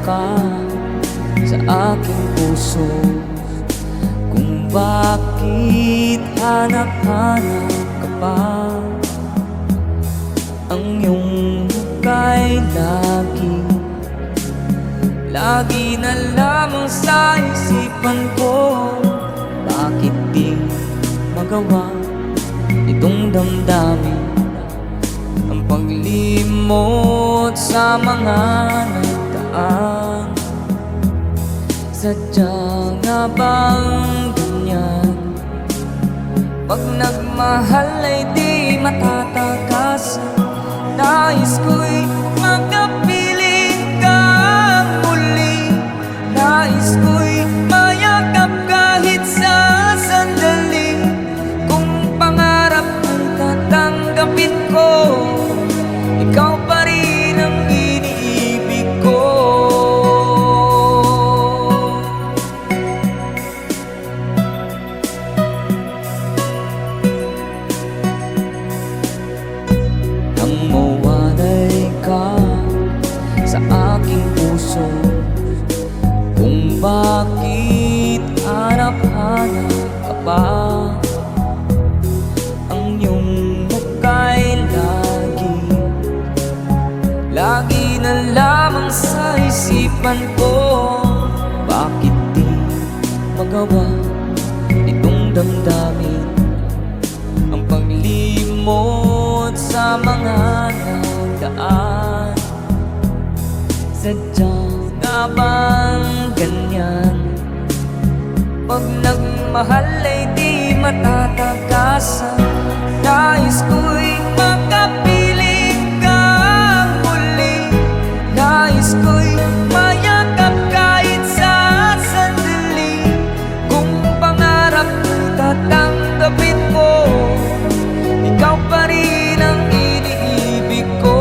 ka sa aking puso, kung bakit hanap-hanap ka pa. Ang iyong muka'y lagi na lamang sa isipan ko. Bakit di magawa itong damdamin ang paglimot sa mga nagdaan? Sadya nga bang ganyan? Pag nagmahal ay di matatakasan. Nais ko'y makapiling kang muli. Nais ko'y mayakap kahit sa sandali. Kung pangarap ang tatanggapin ko, ikaw pa rin ang iniibig ko. Nang mawalay ka sa aking puso, kung bakit hanap-hanap ka pa. Ang iyong muka'y lagi na lamang sa isipan ko. Bakit di magawa itong damdamin ang paglimot sa mga nagdaan? Sadya nga bang ganyan? Pag nagmahal ay di matatakasan. Nais ko'y makapiling kang muli. Nais ko'y mayakap kahit sa sandali. Kung pangarap ko'y tatanggapin ko, ikaw pa rin ang iniibig ko.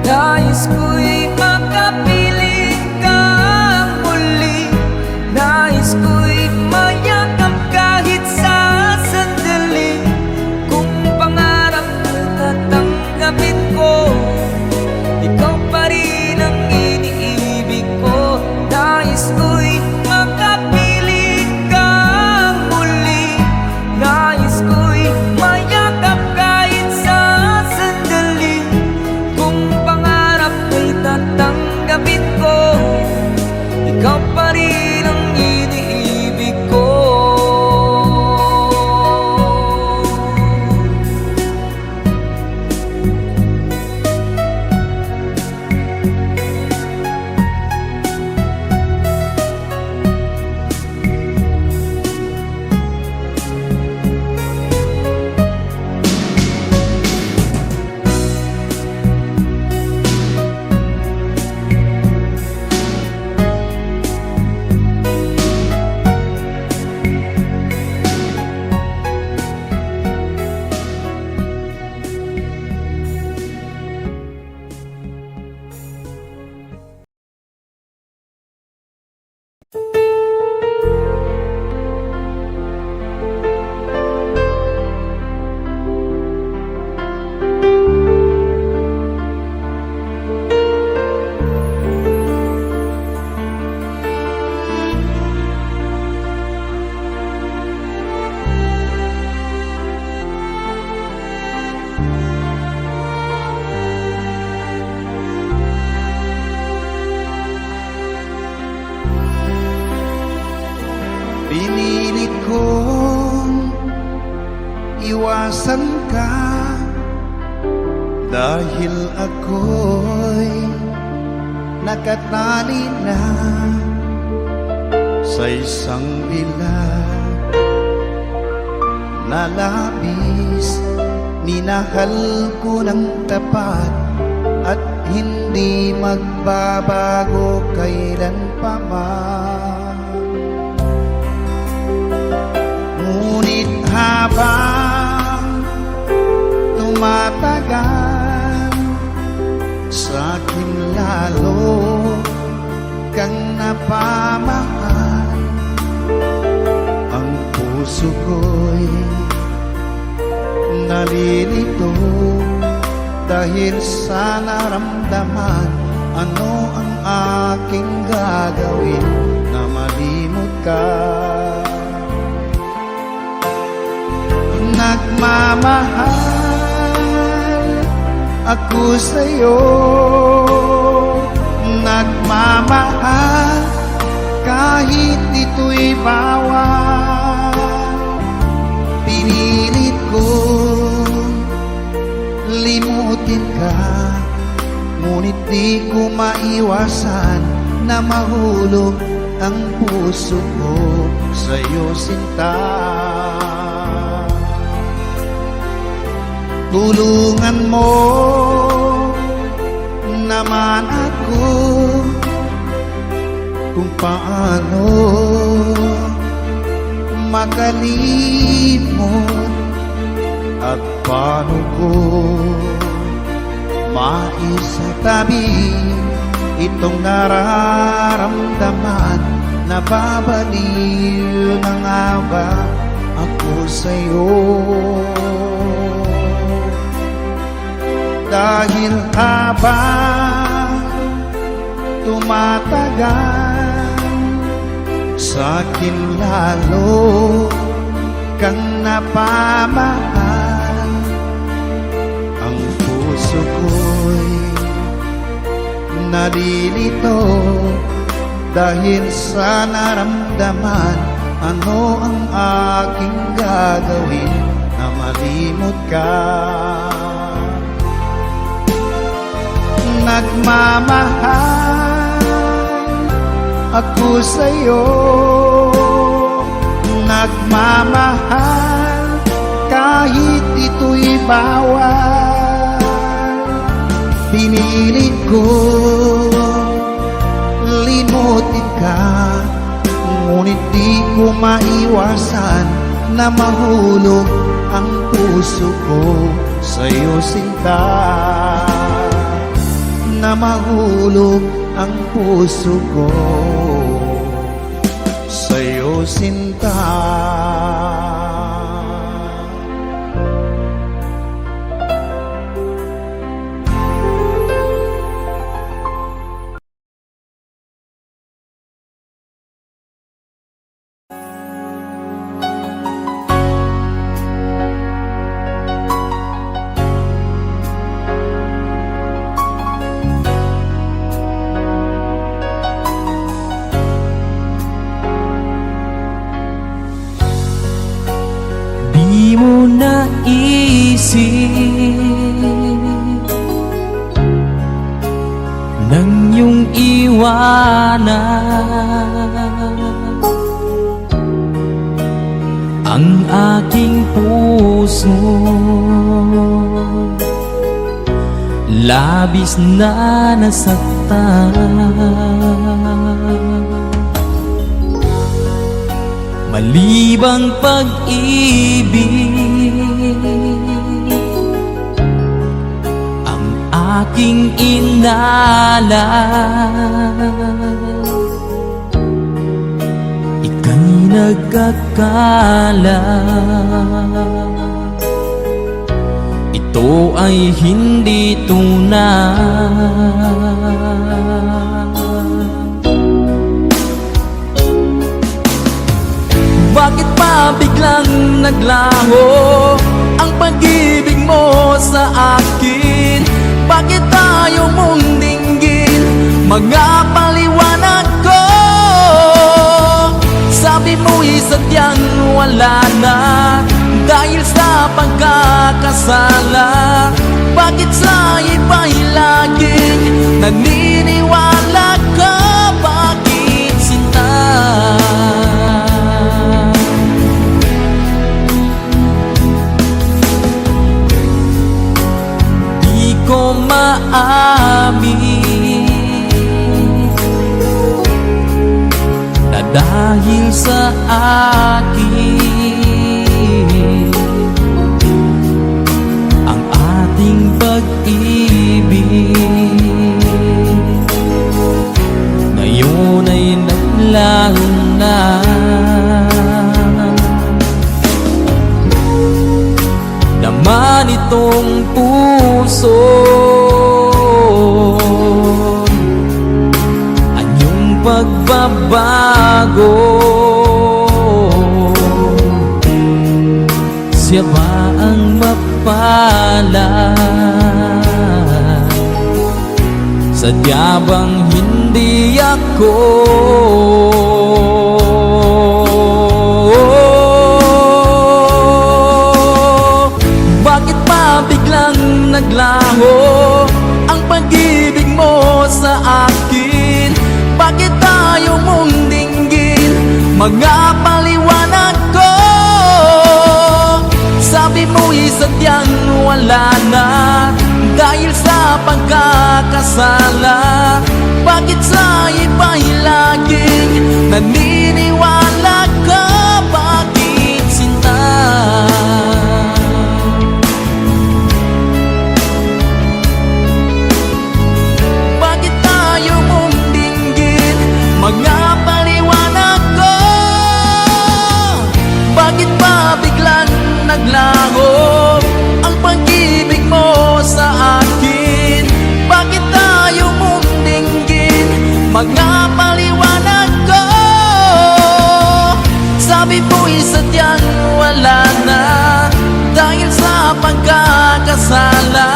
Nais ko'y makapiling kang muli. Nais ko'y mayakap kahit sa sandali. Kung pangarap ko'y tatanggapin ko, ikaw pa rin ang iniibig ko. Nais ko'y makapiling kang muli. Nais ko'y mayakap kahit sa sandali. Kung tatanggapin ko, ikaw pa rin ang iniibig ko. Pinilit kong iwasan ka dahil ako'y nakatali na sa isang dilag na labis. Minahal ko ng tapat at hindi magbabago kailan pa man. Ngunit habang tumatagal, sa'kin lalo kang napamahal. Ang puso ko'y nalilito dahil sa naramdaman. Ano ang aking gagawin na malimot ka? Nagmamahal ako sa'yo, nagmamahal kahit ito'y bawal. Pinilit ko limutin ka, ngunit di ko maiwasan na mahulog ang puso ko sa'yo, sinta. Tulungan mo naman ako kung paano makalimot at paano ko maisatabi itong nararamdaman. Nababaliw na nga ba ako sa'yo? Dahil habang tumatagal, sa'kin lalo kang napamahal. Ang puso ko'y nalilito dahil sa naramdaman. Ano ang aking gagawin na malimot ka? Nagmamahal ako sa'yo, nagmamahal kahit ito'y bawal. Pinilit ko limutin ka, ngunit di ko maiwasan na mahulog ang puso ko sa'yo, sinta. Na mahulog ang puso ko sa'yo, sinta. Di mo naisip nang iyong iwanan ang aking puso. Labis na nasaktan, malibang pag-ibig ang aking inalan. Ika'y nagkakala ito ay hindi tunay. Bakit pa biglang naglaho ang pag-ibig mo sa akin? Bakit tayo mong dinggin mga paliwanag ko? Sabi mo'y sadyang wala na dahil sa pagkakasala. Bakit sa iba'y laging naniniwala ka? Bakit, sinta? dahil sa akin ang ating pag-ibig. Ngayon ay naglaho na, naman itong puso anyong pagbabago. Siya ba ang mapalad? Sadya bang hindi ako? Bakit ba biglang naglaho ang pag-ibig mo sa akin? Bakit tayo mong dinggin mga paliwanag ko? Sabi mo'y sadyang wala na dahil sa pagkakasala. Bakit sa iba'y laging naniniwala ka? Bakit sinta? Bakit tayo mong dinggin mga paliwanag ko? Bakit ba biglang naglaho ang pag-ibig mo sa akin? Bakit tayo mong dinggin mga paliwanag ko? Sabi mo'y sadyang wala na dahil sa pagkakasala.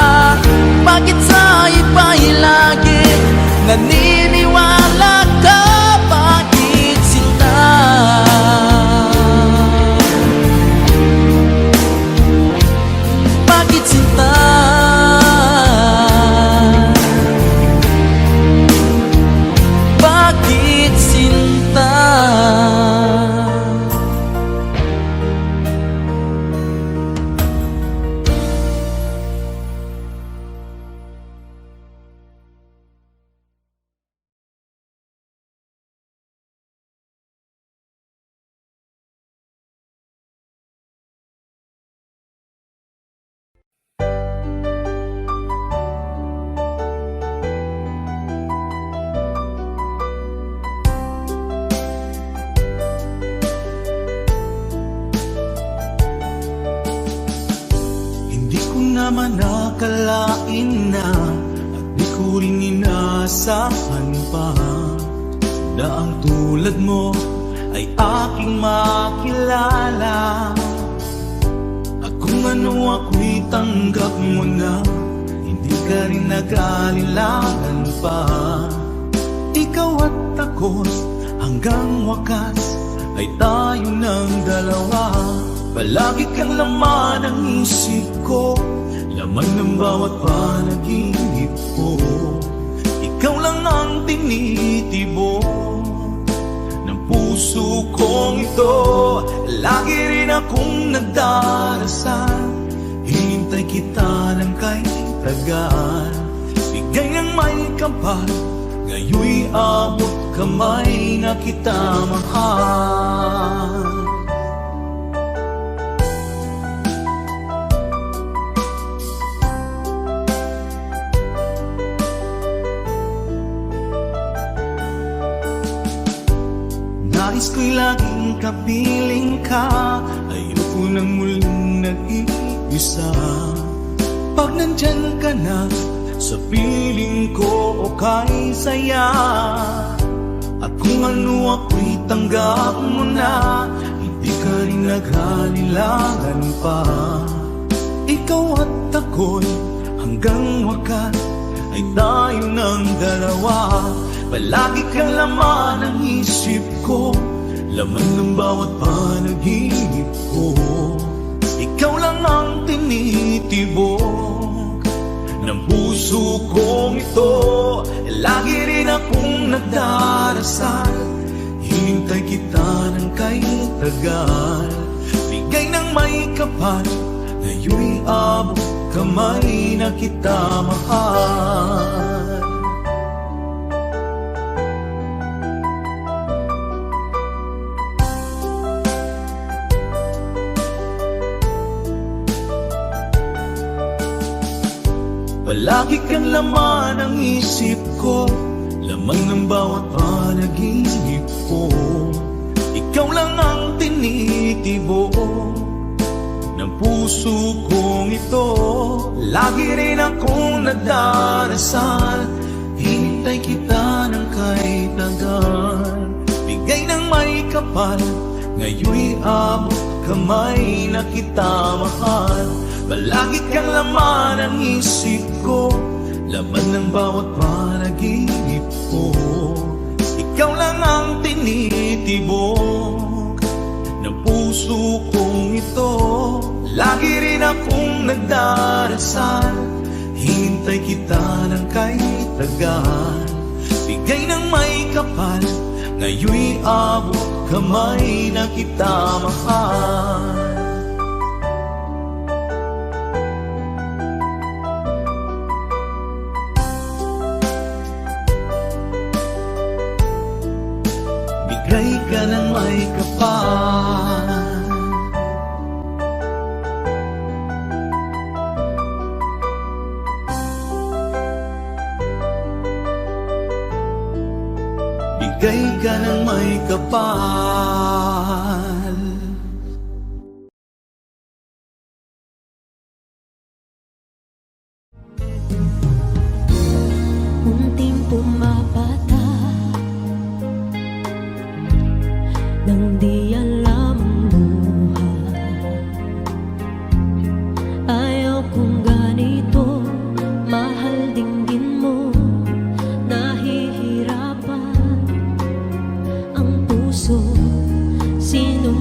Bakit sa iba'y laging naniniwala ka? Bakit sinta? Bakit sinta? Bakit sinta? Hindi ko naman nakalain na at di ko rin inaasahan pa na ang tulad mo ay aking makilala. At kung ano ako'y tanggap mo na, hindi ka rin nag-alilangan pa. Ikaw at ako hanggang wakas ay tayo ng dalawa. Palagi kang laman ng isip ko, laman ng bawat panaginip ko. Ikaw lang ang tinitibok ng puso kong ito. Lagi rin akong nagdarasal, hinintay kita ng kay tagal. Bigay ng may kapal, ngayoy abot kamay na kita mahal. Nais ko'y laging kapiling ka, ayoko nang muling nag-iisa. Pag nandyan ka na, sa piling ko okay saya. At kung ano ako'y tanggap mo na, hindi ka rin naghalilangan pa. Ikaw at ako'y hanggang wakas ay tayo ng dalawa. Palagi kang laman ng isip ko, laman ng bawat panaginip ko. Ikaw lang ang tinitibok ng puso kong ito. Lagi rin akong nagdarasal, hinintay kita ng kay tagal. Bigay ng may kapal, ngayoy abot kamay na kita mahal. Palagi kang laman ng isip ko, laman ng bawat panaginip ko. Ikaw lang ang tinitibo ng puso kong ito. Lagi rin akong nagdarasal, hintay kita ng kahit tagal. Bigay ng may kapal, ngayon'y abot kamay na kita mahal. Palagi kang laman ng isip ko, laman ng bawat panaginip ko. Ikaw lang ang tinitibok ng puso kong ito. Lagi rin akong nagdarasal, hintay kita ng kahit tagal. Bigay ng may kapal, ngayon'y abot kamay na kita mahal. Bigay ka ng may kapal, bigay ka ng may kapal. Unting pumapata nang di alam ang buhay. Ayaw kong ganito, mahal dinggin mo. Nahihirapan ang puso, sino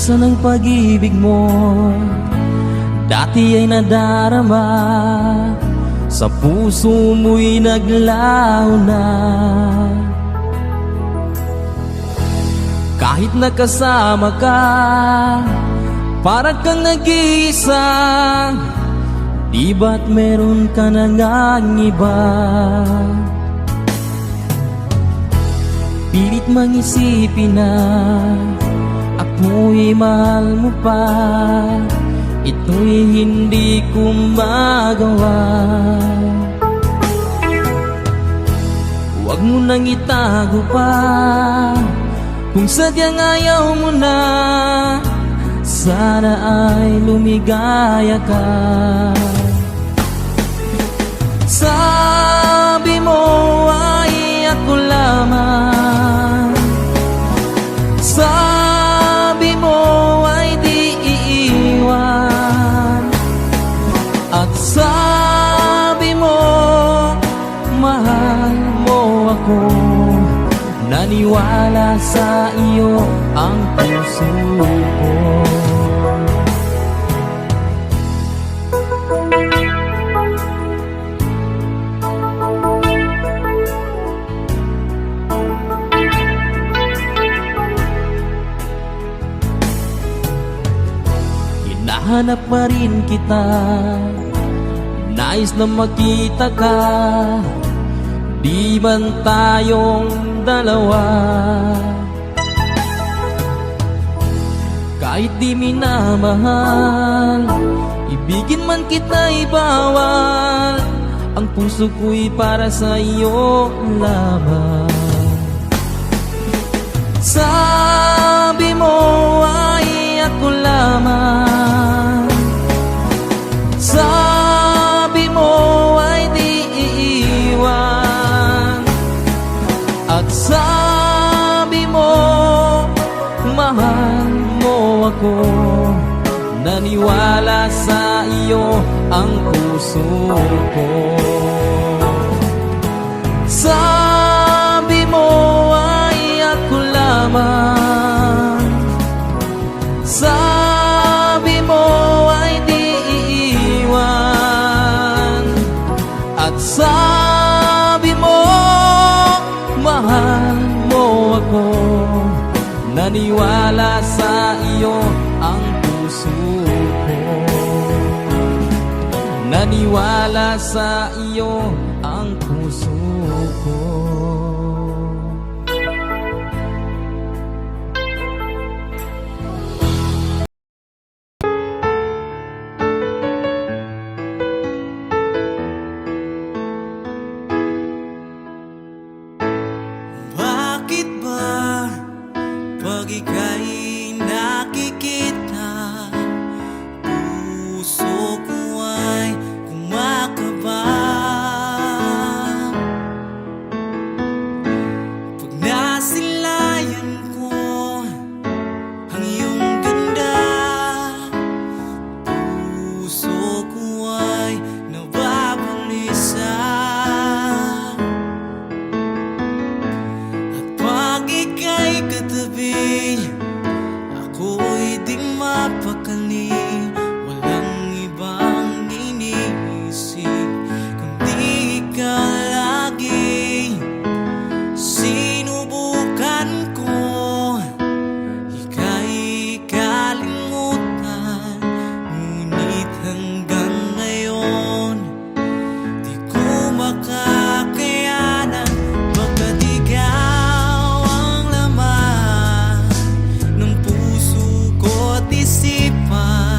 Asan ang pag-ibig mo? Dati ay nadarama, sa puso mo'y naglaho na. Kahit nakasama ka, parang kang nag-iisa. Di ba't meron ka na ngang iba? Pilit mang isipin na ako'y mahal mo pa. Ito'y hindi ko magawa. Huwag mo nang itago pa, kung sadyang ayaw mo na. Sana ay lumigaya ka. Sabi mo ay ako lamang, sabi mo ay di iiwan, at sabi mo mahal mo ako. Naniwala sa iyo ang puso ko. Hinahanap pa rin kita, nais na makita ka. Di man tayong dalawa, kahit di minamahal, ibigin man kita'y bawal. Ang puso ko'y para sa iyo lamang. Sabi mo ay ako lamang, sabi mo ay di iiwan, at sabi mo mahal mo ako. Naniwala sa iyo ang puso ko. Sabi mo ay ako lamang, sabi mo ay di iiwan, at sabi mo mahal mo ako. Naniwala sa iyo ang puso ko. Naniwala sa iyo ang puso ko. Bakit ba pag ika'y nakikita, puso ko ay kumakaba? Pag nasilayan ko ang iyong ganda, puso ko ay nababalisa. Pag ika'y katabi, ako'y di mapakali. Walang ibang iniisip kundi ikaw lagi. Sinubukan ko ika'y kalimutan, ngunit hanggang ngayon di ko makakayanan. Pagkat ikaw ang laman ng puso ko't isipan,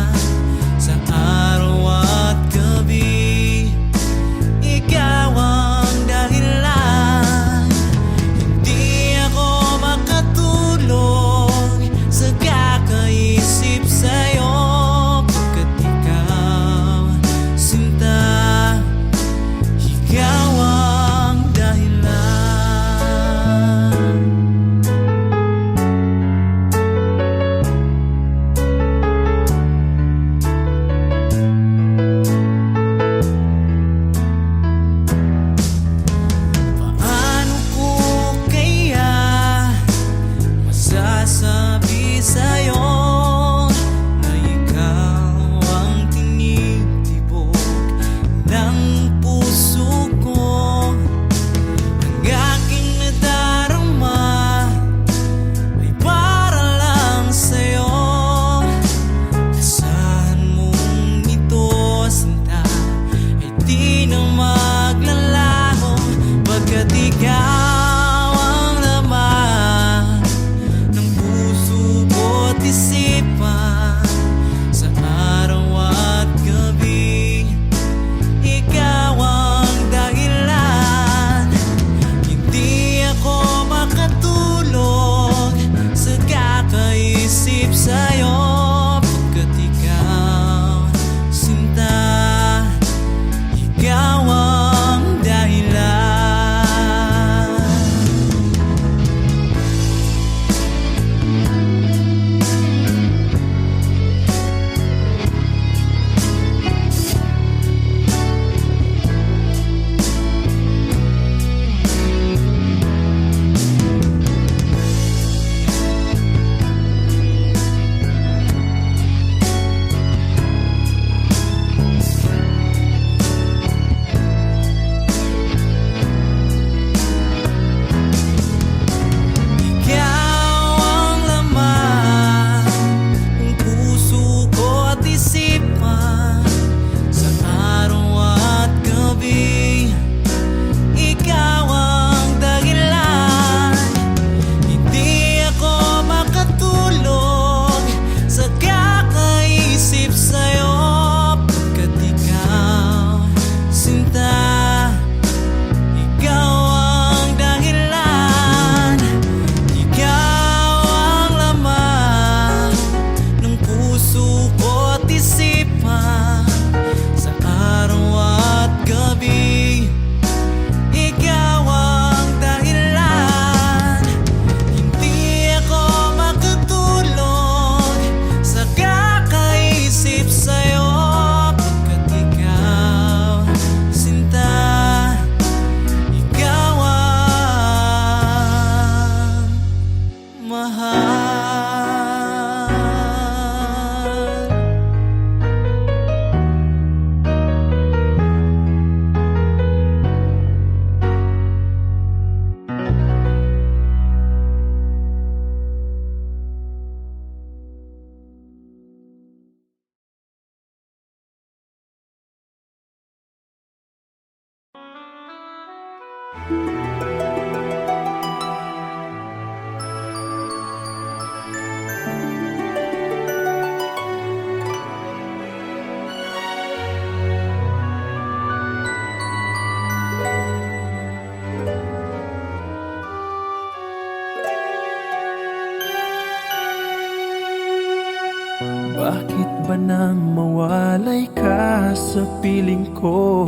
Bakit ba nang mawalay ka sa piling ko?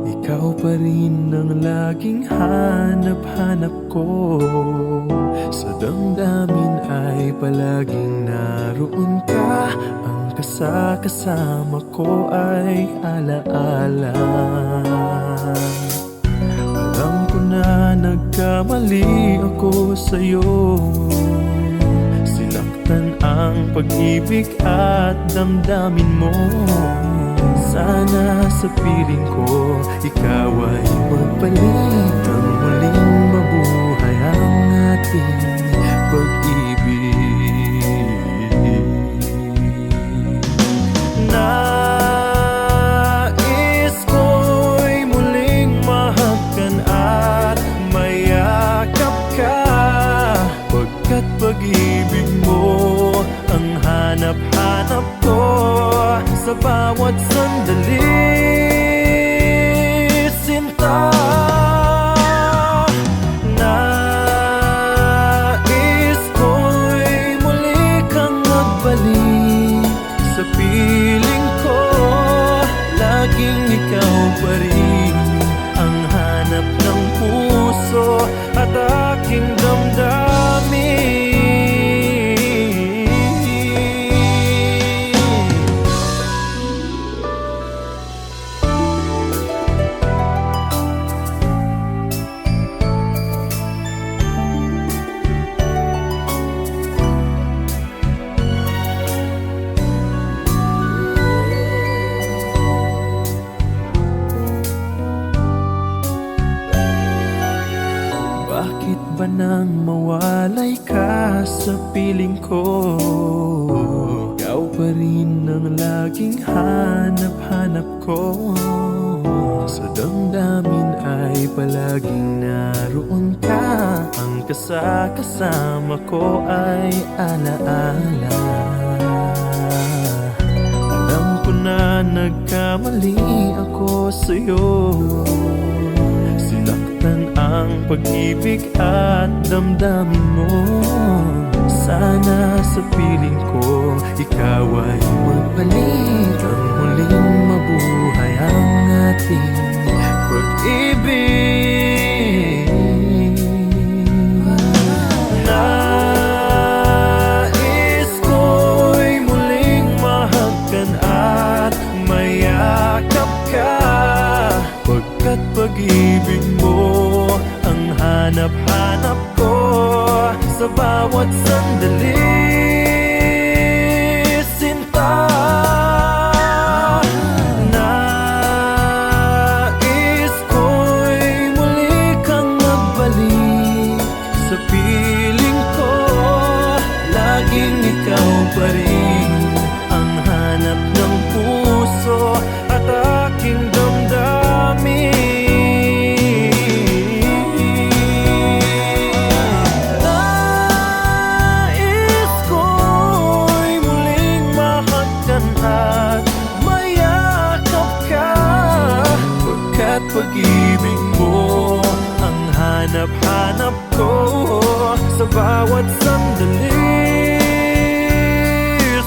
Ikaw pa rin ang laging hanap-hanap ko. Sa damdamin ay palaging naroon ka. Ang kasama ko ay alaala. Alam ko na nagkamali ako sa'yo. Sinaktan ang pag-ibig at damdamin mo. Sana sa piling ko ikaw ay magbalik. Ang muling mabuhay ang ating pag-ibig. Nais ko'y muling mahagkan at mayakap ka, pagkat pag-ibig mo ang hanap-hanap ko sa bawat sandali. Sinta, nais ko'y muli kang magbalik sa piling ko. Laging ikaw pa rin ang hanap ng puso at aking damdamin. Bakit ba nang mawalay ka sa piling ko? Ikaw pa rin ang laging hanap-hanap ko. Sa damdamin ay palaging naroon ka. Ang kasama ko ay alaala. Alam ko na nagkamali ako sa'yo. Sinaktan ang pag-ibig at damdamin mo. Sana sa piling ko ikaw ay magbalik. Ang muling mabuhay ang ating pag-ibig. Nais ko'y muling mahagkan at mayakap ka, pagkat pag-ibig mo ang hanap-hanap ko sa bawat sandali. Sinta, nais ko'y muli kang magbalik sa piling ko. Laging ikaw pa rin ang hanap ng puso at aking damdamin. Nais ko'y muling mahagkan at mayakap ka, pagkat pag-ibig mo ang hanap-hanap ko sa bawat sandali.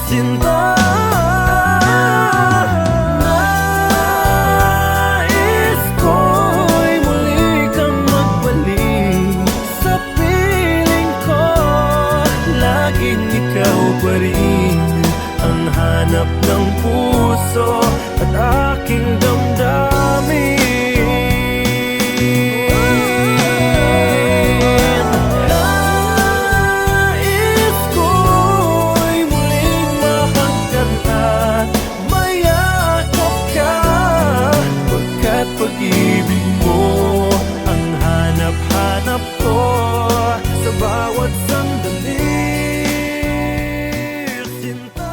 Sinta, nais ko'y muli kang magbalik sa piling ko. Laging ikaw pa rin ang hanap ng puso at aking damdamin. Nais ko'y muling mahagkan at mayakap ka, pagkat pag-ibig mo ang hanap-hanap ko sa bawat sandali. Sinta.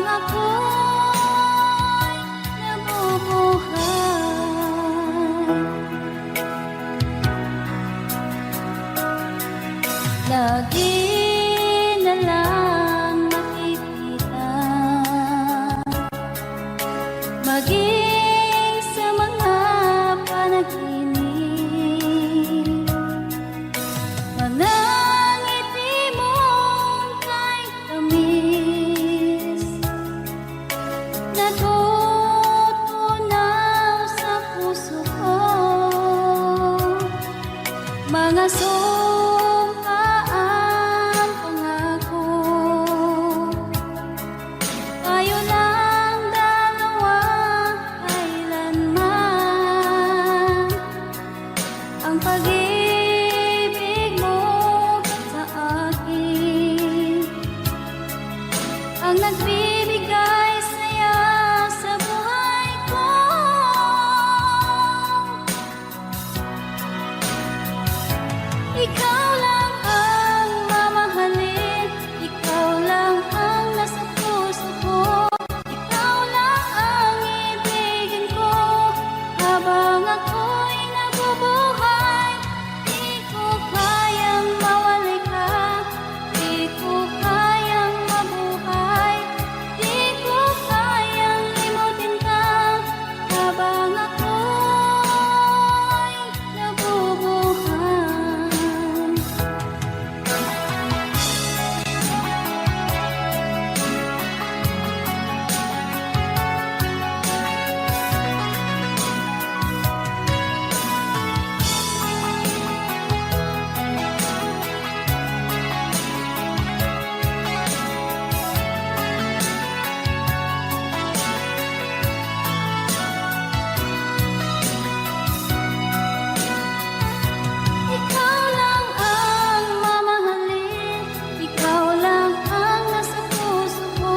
habang ako'y nabubuhay. Lagi na lang makikita, maging sa mga panaginip, manangiti mong kay tamis, natutunaw sa puso ko, mga sumpaang pangako. Tayo lang dalawa kailanman, ang pag-ibig mo sa akin ang nagbibigay saya sa buhay ko. Ikaw lang ang mamahalin, ikaw lang ang nasa puso ko, ikaw lang ang ibigin ko habang ako'y nabubuhay. Di ko kayang mawalay ka, di ko kayang mabuhay, di ko kayang limutin ka habang ako'y nabubuhay. Ikaw lang ang mamahalin, ikaw lang ang nasa puso ko,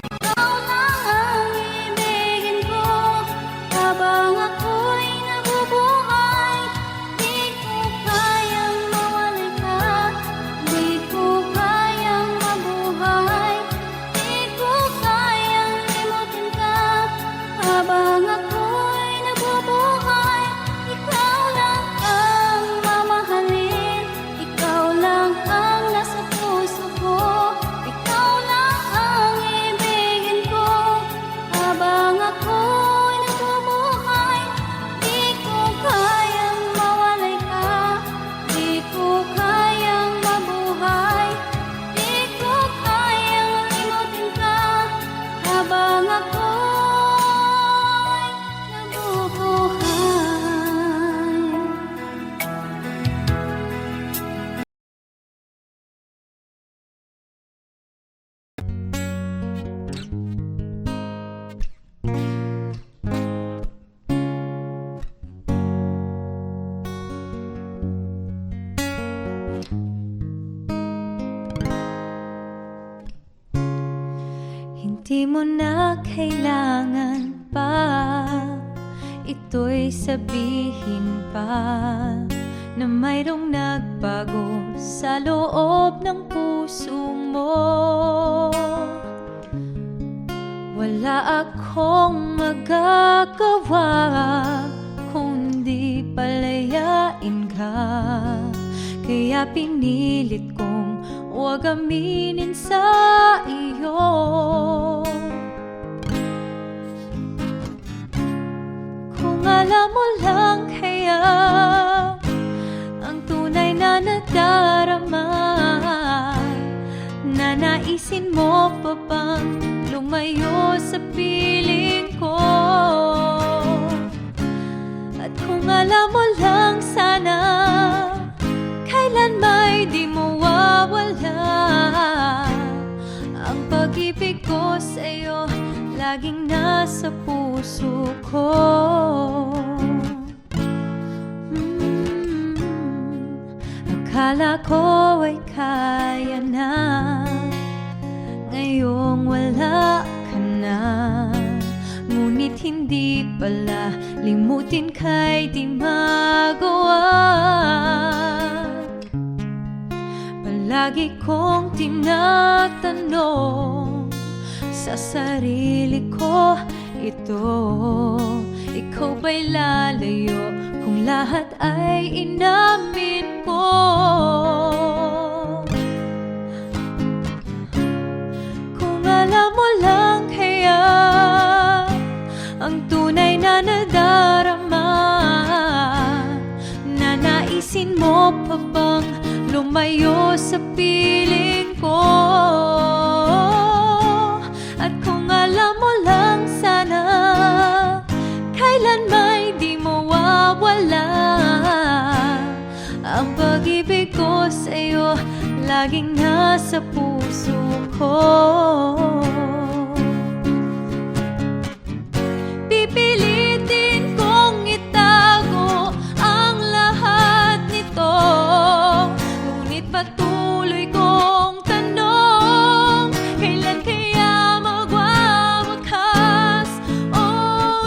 ikaw lang ang ibigin ko habang ako'y nabubuhay. Di ko kayang mawalay ka, di ko kayang mabuhay, di ko kayang limutin ka habang ako'y nabubuhay. Ikaw lang ang mamahalin, ikaw lang ang nasa puso ko, ikaw lang ang ibigin ko habang ako'y nabubuhay. Di ko kayang mawalay ka, di ko kayang mabuhay, di ko kayang limutin ka habang ako'y nabubuhay. Hindi mo na kailangan pa ito'y sabihin pa na mayroong nagbago sa loob ng puso mo. Wala akong magagawa kundi palayain ka, kaya pinilit kong huwag aminin sa iyo. Kung alam mo lang kaya ang tunay na nadarama, nanaisin mo pa bang lumayo sa piling ko? At kung alam mo lang sana kailan may di mawawala ang pag-ibig ko sa'yo, laging nasa puso ko. Akala ko ay kaya na, ngayong wala ka na. Ngunit hindi pala, limutin ka'y di magawa. Palagi kong tinatanong sa sarili ko ito. Ikaw ba'y lalayo kung lahat ay inamin ko? Kung alam mo lang kaya ang tunay na nadarama, nanaisin mo pa bang lumayo sa piling ko? At kung alam mo lang sana, kailan may di mawawala ang pag-ibig ko sa'yo, laging nasa puso ko. Pipilitin kong itago ang lahat nito, ngunit patuloy kong tanong, kailan kaya magwawakas? Oh,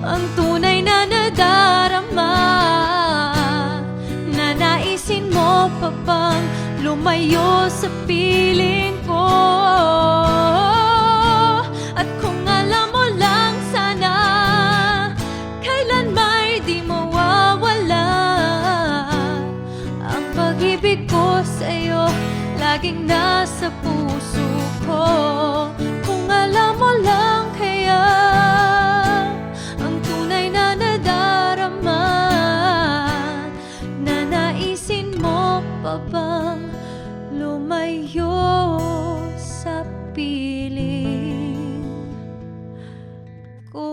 ang tunay na nadarama, nanaisin mo pa bang lumayo sa piling ko? At kung alam mo lang sana, kailan may di mawawala ang pag-ibig ko sa'yo, laging nasa puso ko. Kung alam mo lang kaya ang tunay na nadarama, nanaisin mo pa bang lumayo sa piling ko?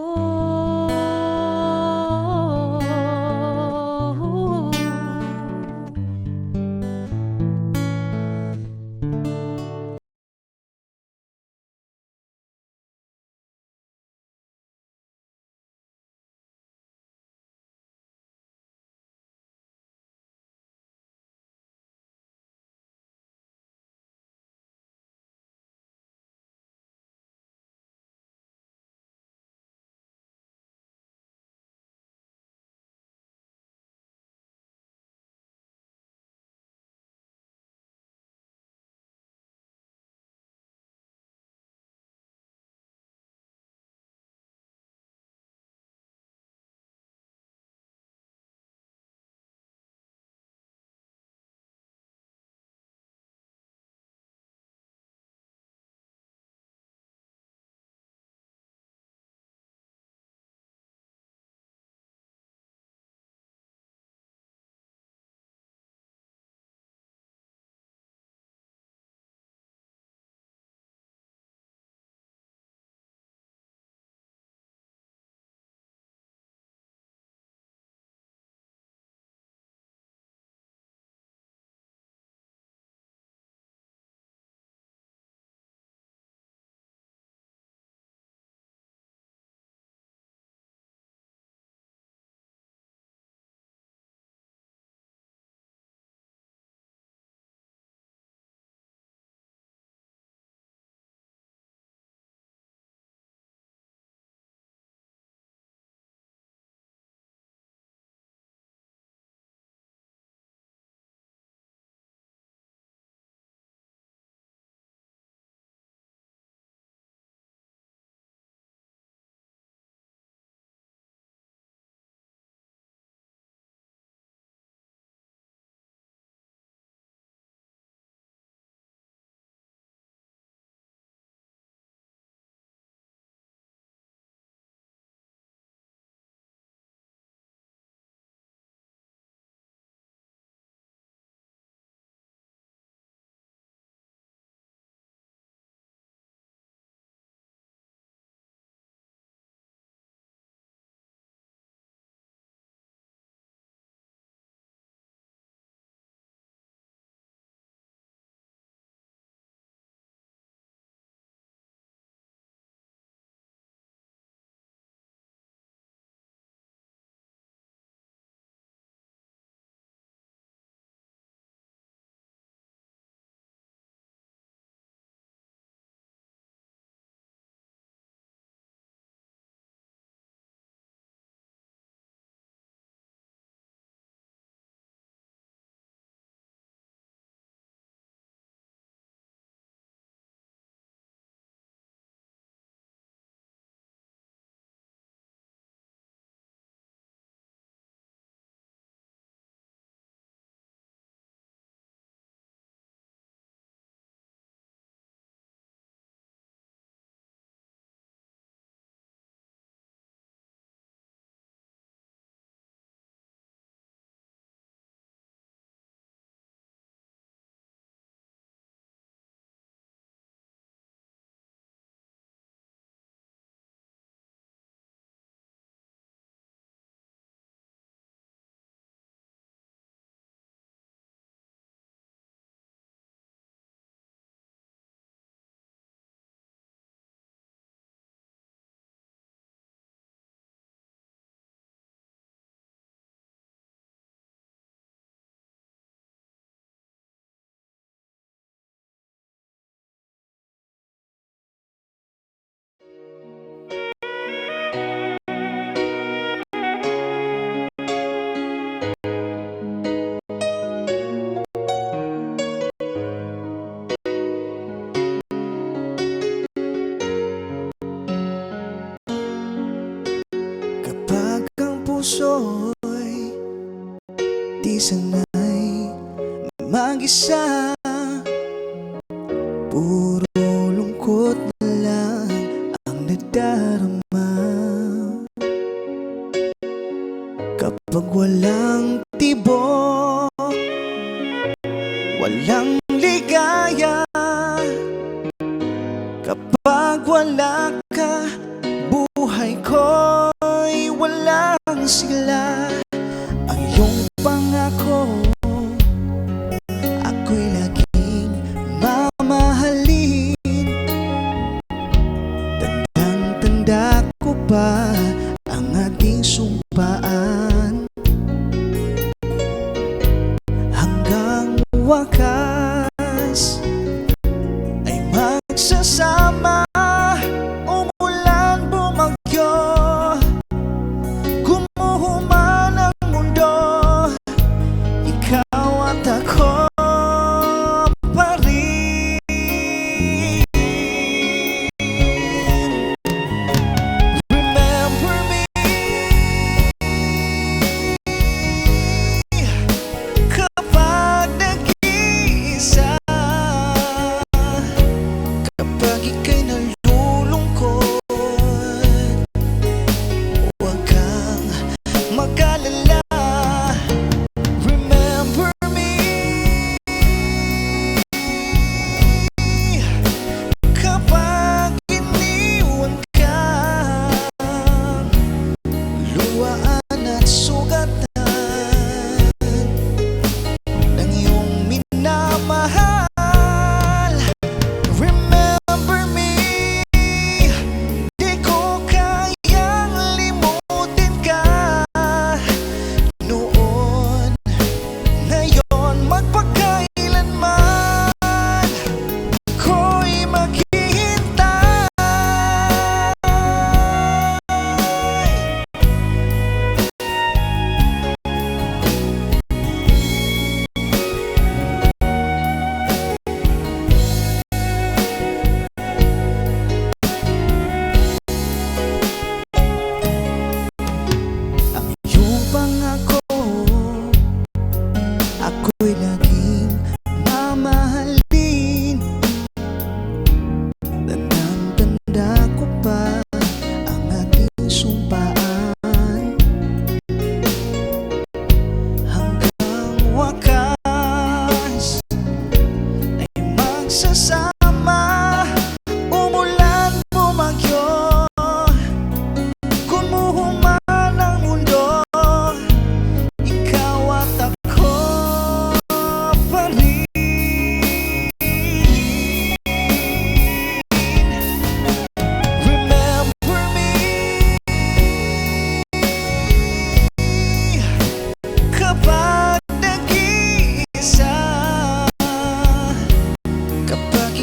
sanay mag-isa. Puro lungkot na lang ang nadarama. Kapag walang tibok, walang ligaya. Kapag wala ka, buhay ko'y walang sigla. Ang iyong pangako, ako'y laging mamahalin. Tandang-tanda ko pa ang ating sumpaan. Hanggang wakas ay magsasama. Umulan, bumagyo, gumuho man ang mundo, ikaw at ako pa rin. Remember me kapag nag-iisa. Kapag ika'y nalulungkot, huwag kang mag-alala. Remember me kapag iniwan ka. Luwaan at sugatan ng iyong minamahal. Remember me, di ko kayang limutin ka. Noon, ngayon, magpakailanman ako'y maghihintay. Ang iyong pangako, ako'y laging mamahalin. Tandang-tanda ko pa ang ating sumpaan. Hanggang wakas ay magsasama. Umulan, bumagyo, gumuho man ang mundo, ikaw at ako pa rin. Remember me kapag nag-iisa. Kapag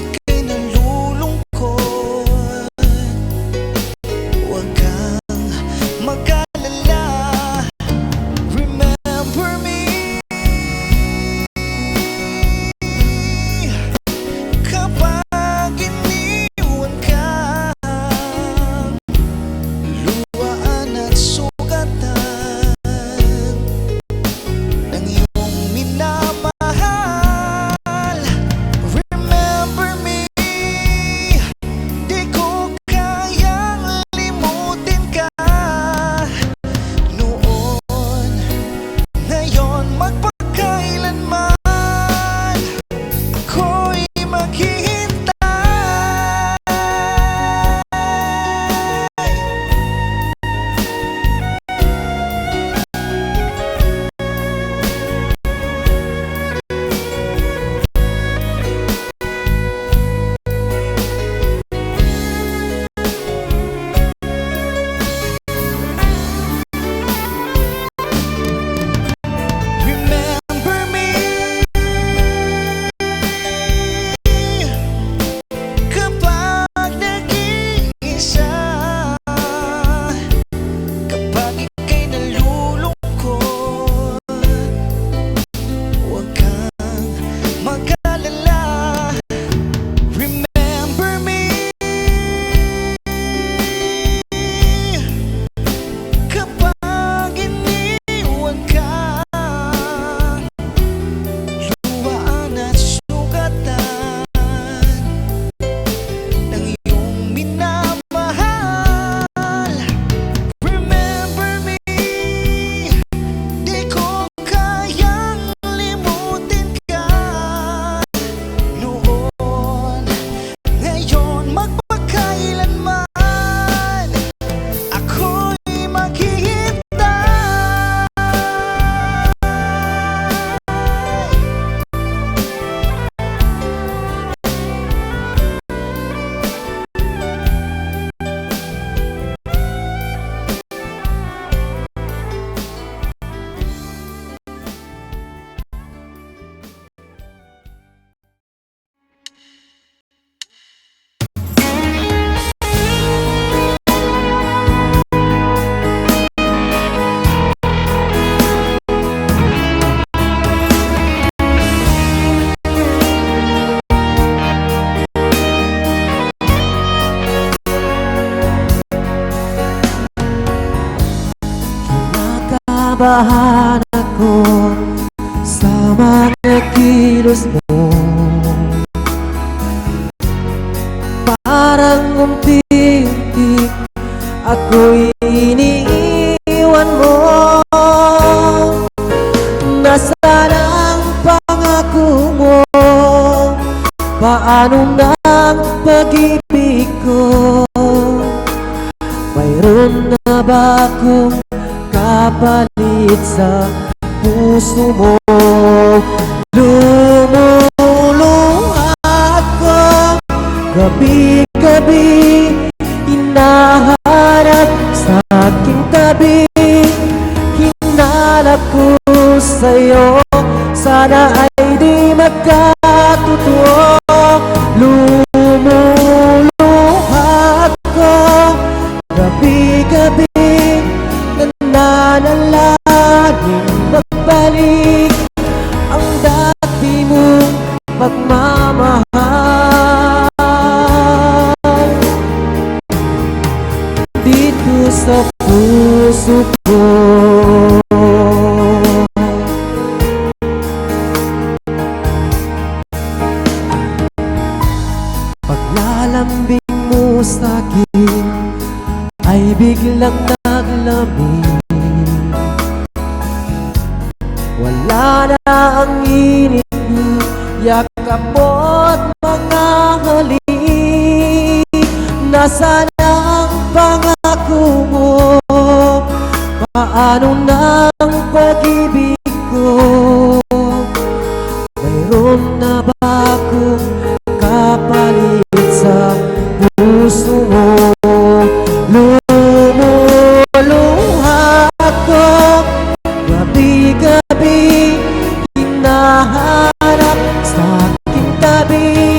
Kinabahan ako sa mga kilos mo. Parang unti-unti ako'y iniiwan mo. Nasaan ang pangako mo? Paano na ang pag-ibig ko? Mayroon na ba akong kapalit sa puso mo? Lumuluha ako gabi-gabi, hinahanap sa aking tabi. Hinalap ko sa'yo, sana ay di magkatotoo. Lumuluha ako gabi-gabi, nananalangin magbalik ang dati mong pagmamahal dito sa puso ko. Paglalambing mo sa'kin ay biglang naglamig. Wala na ang init mo, yakap mo't mga halik. Nasaan ang pangako mo? Paano na ang pag-ibig ko? Mayroon na ba akong kapalit sa puso mo? Lumuluha ako gabi-gabi, hinahanap sa aking tabi.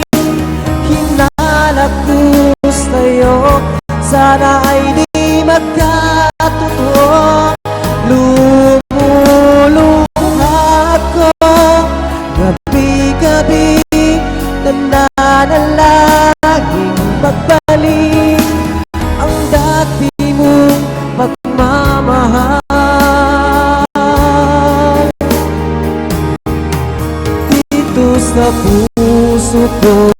Hinalap ko sa'yo, sana ay di magkatotoo. Lumuluha ako gabi-gabi, nananalangin magbalik ang dati mong pagmamahal dito sa puso ko.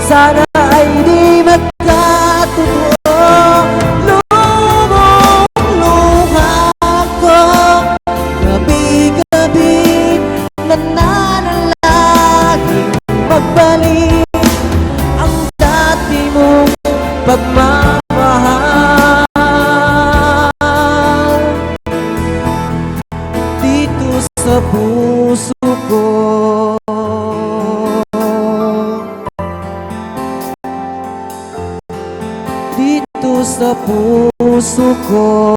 Sana ay di magkatotoo. Lumuluha ako gabi-gabi, nananalangin magbalik ang dati mong pagmamahal dito sa puso ko. Dito sa puso ko.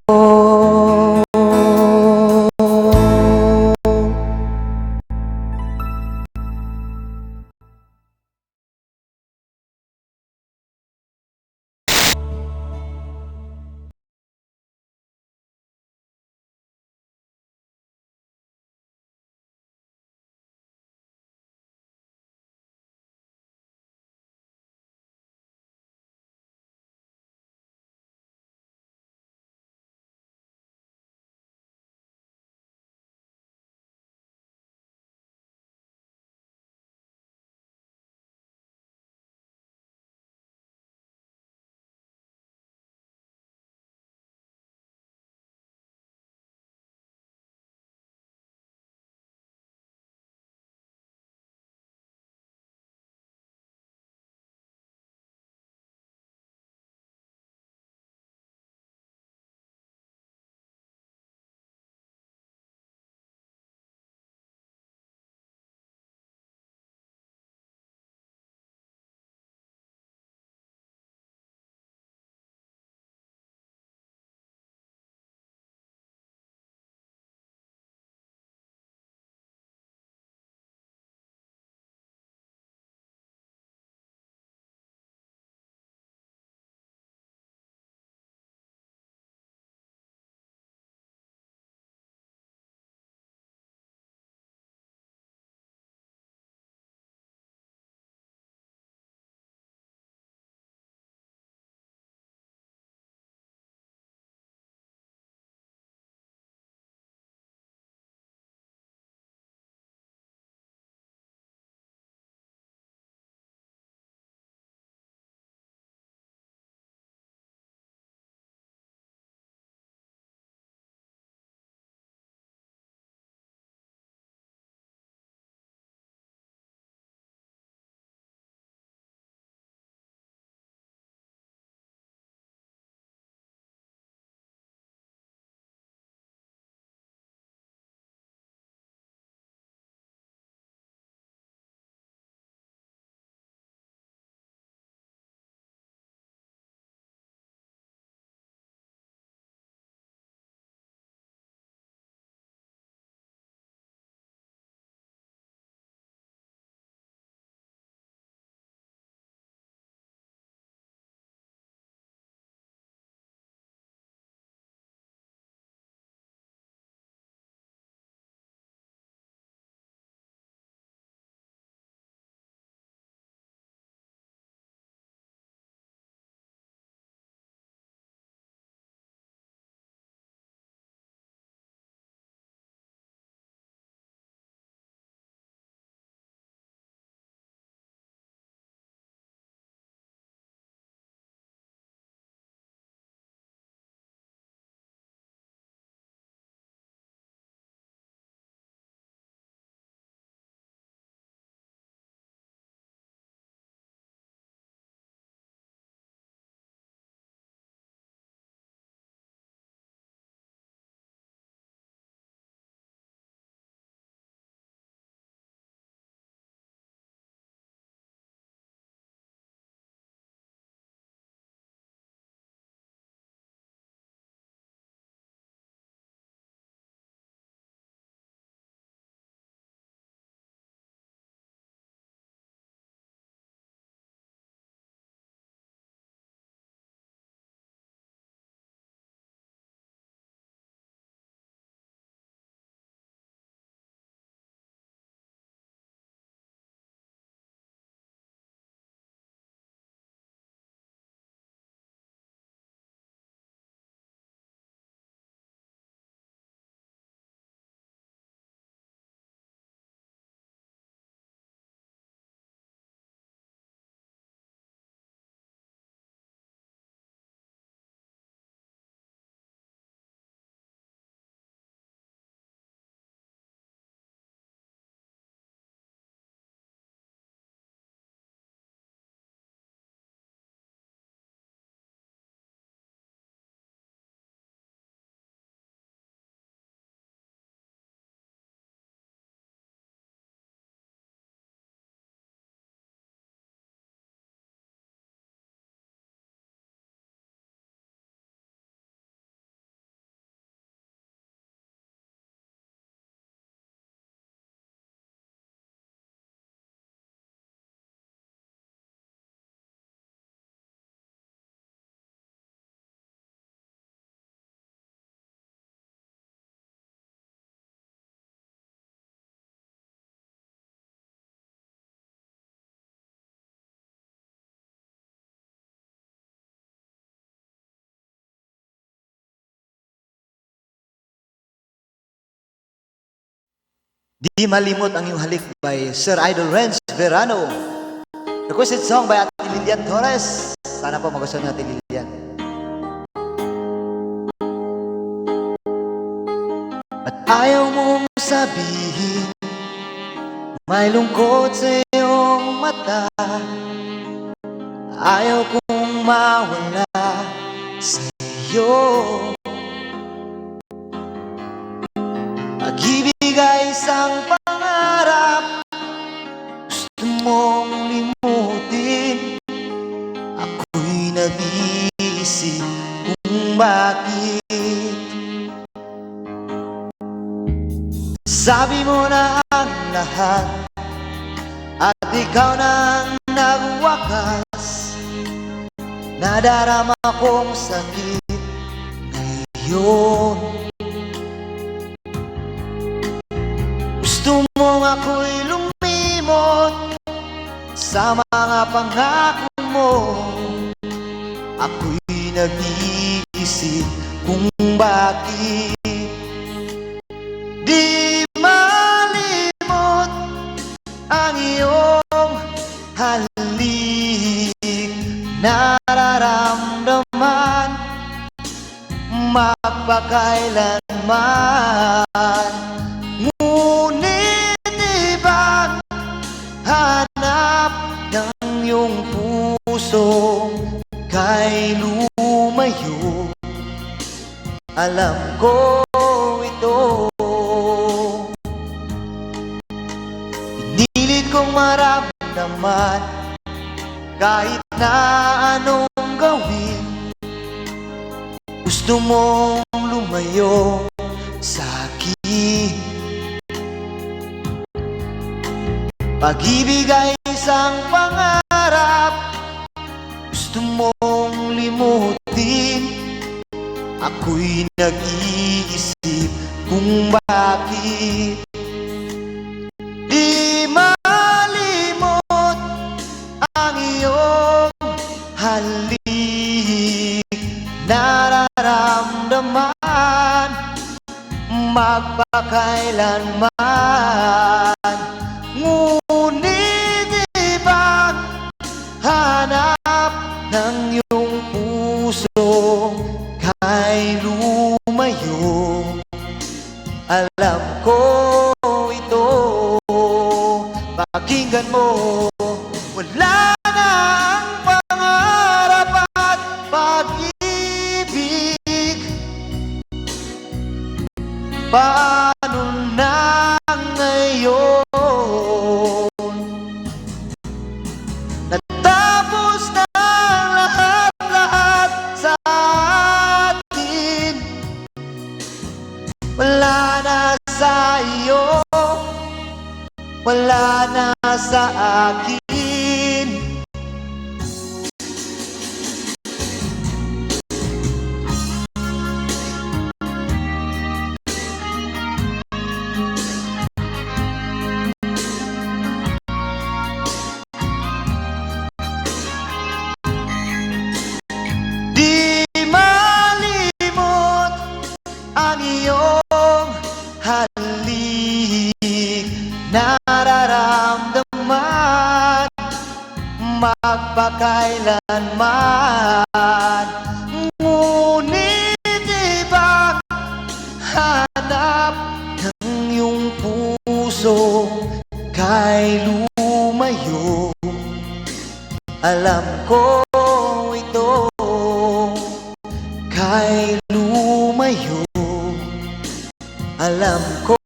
Di malimot ang iyong halik by Sir Idol Renz Verano. Requested song by Ate Lilian Torres. Sana po magustuhan ni Ate Lilian. At ayaw mong sabihin may lungkot sa iyong mata. Ayaw kong mawala sa iyo. Pag-ibig ay isang pangarap, gusto mong limutin. Ako'y nag-iisip kung bakit. Sabi mo na ang lahat at ikaw nang nagwakas. Nadarama kong sakit ngayon. Gusto mong ako'y lumimot sa mga pangako mo. Ako'y nag-iisip kung bakit. Di malimot ang iyong halik, nararamdaman magpakailanman. Ngunit ibang hanap ng iyong puso kay lumayo. Alam ko ito, pinilit kong maramdaman kahit na anong gawin. Gusto mong lumayo sa akin. Pag-ibig ay isang pangarap, gusto mong limutin. Ako'y nag-iisip kung bakit. Di malimot ang iyong halik, nararamdaman magpakailanman. Ngunit ibang hanap ng iyong puso kay lumayo. Alam ko ito, pakinggan mo. Wala na ang pangarap at pag-ibig. Paano na ngayon? Natapos na lahat-lahat sa atin. Wala na sa iyo, wala na sa akin. Di malimot ang iyong halik, nararamdaman magpakailanman. Ngunit ibang hanap ng iyong puso kay lumayo. Alam ko ito, kay lumayo. Alam ko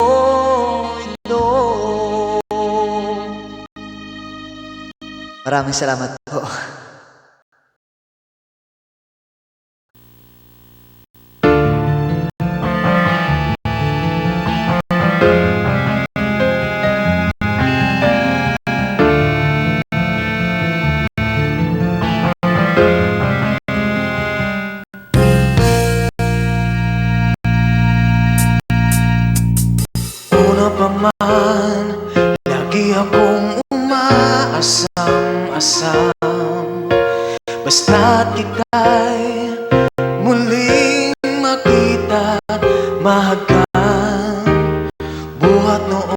ito. Maraming salamat po. Una pa man, lagi akong umaasam-asam. Basta't ika'y muling makita, mahagang buhat noon.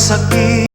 sakit